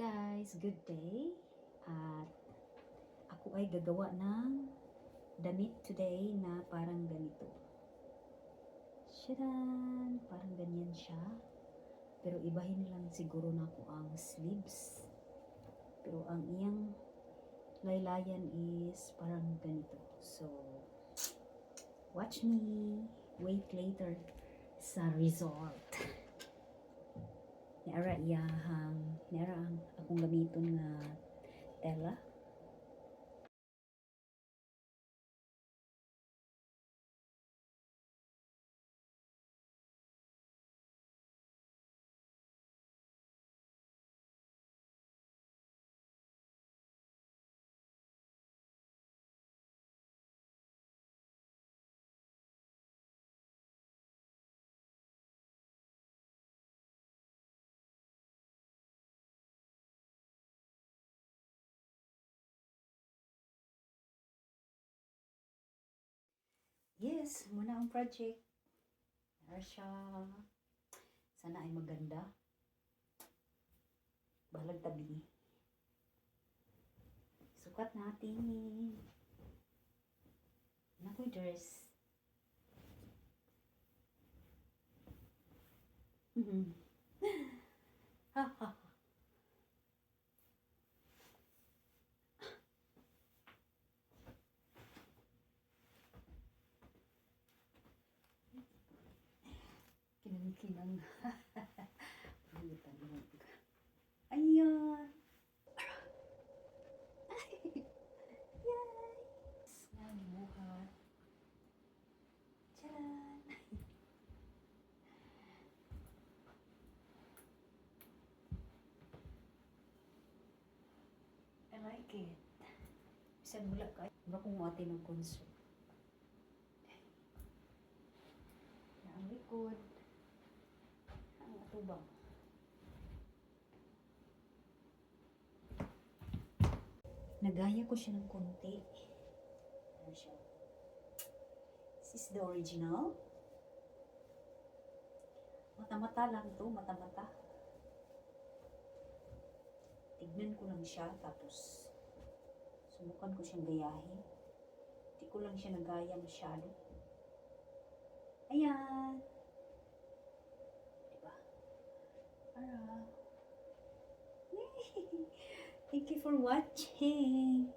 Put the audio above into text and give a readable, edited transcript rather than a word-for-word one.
guys, good day. At ako ay gagawa ng damit today na parang ganito. Shadan! Parang ganyan siya. Pero ibahin lang siguro na ako ang sleeves. Pero ang iyang laylayan is parang ganito. So, watch me. Wait later sa result. Niara ang akong gamiton nga tela. Yes, muna ang project. Niara siya. Sana ay maganda. Balag tabi. Sukat natin. Nakoy dress. Ha ha. Kinang-kinang. Pulutan mo. Ayan. Yay! Nani buhat. Tcharan! I like it. Bisan mula ka. Ba kung mati ng konso. Ang likod. Ang atubang. Nagaya ko siya ng konti. Ano siya? This is the original. Mata-mata lang to, mata-mata. Tignan ko lang siya, tapos subukan ko siyang gayahin. Hindi ko lang siya nagaya masyado. Ayan! Diba? Para. Thank you for watching!